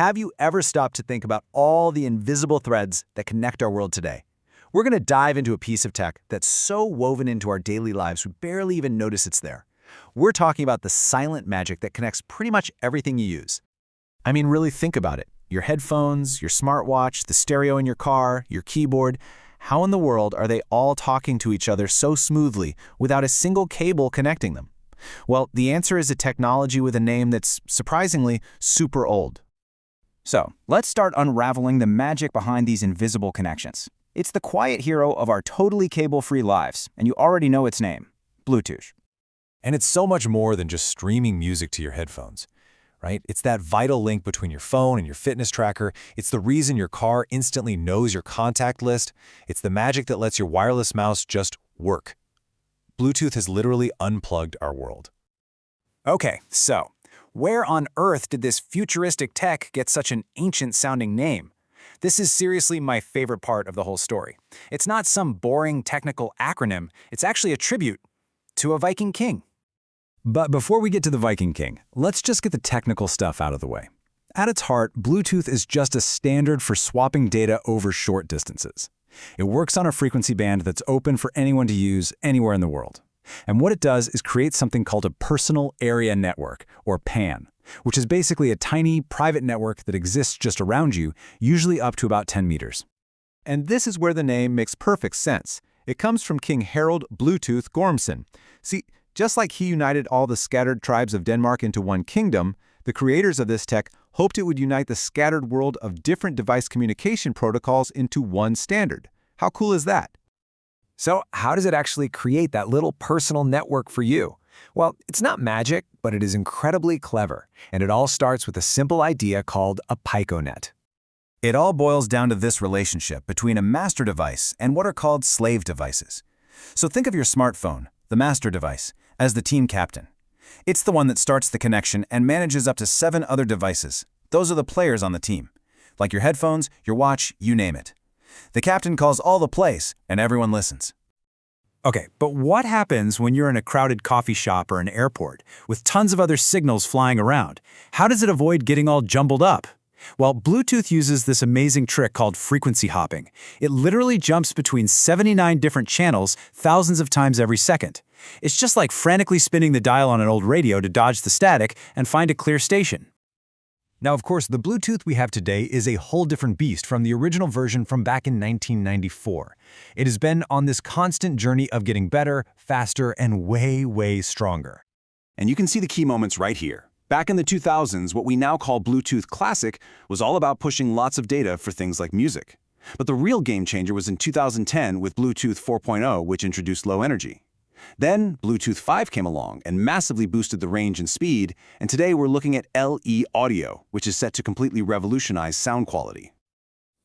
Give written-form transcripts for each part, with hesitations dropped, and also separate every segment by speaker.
Speaker 1: Have you ever stopped to think about all the invisible threads that connect our world today? We're going to dive into a piece of tech that's so woven into our daily lives we barely even notice it's there. We're talking about the silent magic that connects pretty much everything you use. I mean, really think about it. Your headphones, your smartwatch, the stereo in your car, your keyboard. How in the world are they all talking to each other so smoothly without a single cable connecting them? Well, the answer is a technology with a name that's, surprisingly, super old.
Speaker 2: So, let's start unraveling the magic behind these invisible connections. It's the quiet hero of our totally cable-free lives, and you already know its name, Bluetooth.
Speaker 3: And it's so much more than just streaming music to your headphones, right? It's that vital link between your phone and your fitness tracker. It's the reason your car instantly knows your contact list. It's the magic that lets your wireless mouse just work. Bluetooth has literally unplugged our world.
Speaker 2: Okay, so, where on earth did this futuristic tech get such an ancient-sounding name? This is seriously my favorite part of the whole story. It's not some boring technical acronym, it's actually a tribute to a Viking king.
Speaker 4: But before we get to the Viking King, let's just get the technical stuff out of the way. At its heart, Bluetooth is just a standard for swapping data over short distances. It works on a frequency band that's open for anyone to use anywhere in the world. And what it does is create something called a Personal Area Network, or PAN, which is basically a tiny, private network that exists just around you, usually up to about 10 meters.
Speaker 5: And this is where the name makes perfect sense. It comes from King Harald Bluetooth Gormson. See, just like he united all the scattered tribes of Denmark into one kingdom, the creators of this tech hoped it would unite the scattered world of different device communication protocols into one standard. How cool is that?
Speaker 6: So how does it actually create that little personal network for you? Well, it's not magic, but it is incredibly clever, and it all starts with a simple idea called a PicoNet.
Speaker 4: It all boils down to this relationship between a master device and what are called slave devices. So think of your smartphone, the master device, as the team captain. It's the one that starts the connection and manages up to 7 other devices. Those are the players on the team. Like your headphones, your watch, you name it. The captain calls all the plays, and everyone listens.
Speaker 2: Okay, but what happens when you're in a crowded coffee shop or an airport with tons of other signals flying around? How does it avoid getting all jumbled up? Well, Bluetooth uses this amazing trick called frequency hopping. It literally jumps between 79 different channels thousands of times every second. It's just like frantically spinning the dial on an old radio to dodge the static and find a clear station.
Speaker 5: Now, of course, the Bluetooth we have today is a whole different beast from the original version from back in 1994. It has been on this constant journey of getting better, faster, and way stronger.
Speaker 7: And you can see the key moments right here. Back in the 2000s, what we now call Bluetooth Classic was all about pushing lots of data for things like music. But the real game changer was in 2010 with Bluetooth 4.0, which introduced low energy. Then Bluetooth 5 came along and massively boosted the range and speed, and today we're looking at LE Audio, which is set to completely revolutionize sound quality.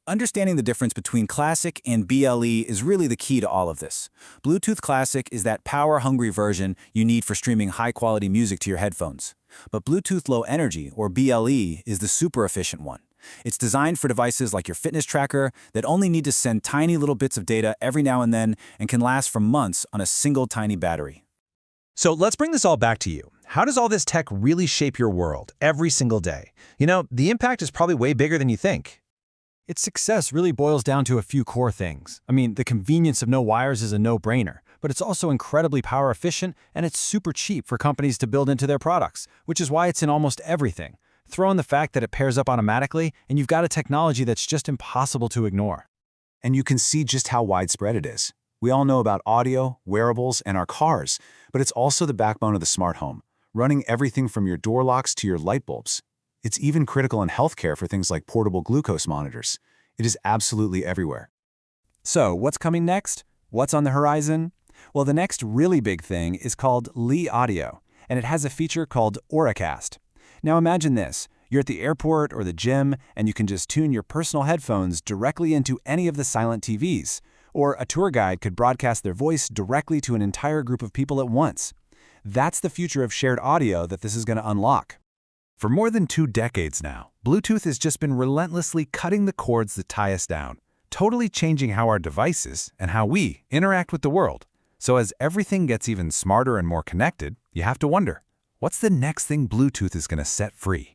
Speaker 2: Understanding the difference between Classic and BLE is really the key to all of this. Bluetooth Classic is that power-hungry version you need for streaming high-quality music to your headphones. But Bluetooth Low Energy, or BLE, is the super efficient one. It's designed for devices like your fitness tracker that only need to send tiny little bits of data every now and then and can last for months on a single tiny battery.
Speaker 5: So let's bring this all back to you. How does all this tech really shape your world every single day? You know, the impact is probably way bigger than you think. Its success really boils down to a few core things. I mean, the convenience of no wires is a no-brainer, but it's also incredibly power efficient and it's super cheap for companies to build into their products, which is why it's in almost everything. Throw in the fact that it pairs up automatically, and you've got a technology that's just impossible to ignore.
Speaker 4: And you can see just how widespread it is. We all know about audio, wearables, and our cars, but it's also the backbone of the smart home, running everything from your door locks to your light bulbs. It's even critical in healthcare for things like portable glucose monitors. It is absolutely everywhere.
Speaker 2: So, what's coming next? What's on the horizon? Well, the next really big thing is called LE Audio, and it has a feature called Auracast. Now imagine this. You're at the airport or the gym, and you can just tune your personal headphones directly into any of the silent TVs. Or a tour guide could broadcast their voice directly to an entire group of people at once. That's the future of shared audio that this is going to unlock.
Speaker 4: For more than 2 decades now, Bluetooth has just been relentlessly cutting the cords that tie us down, totally changing how our devices and how we interact with the world. So as everything gets even smarter and more connected, you have to wonder, what's the next thing Bluetooth is going to set free?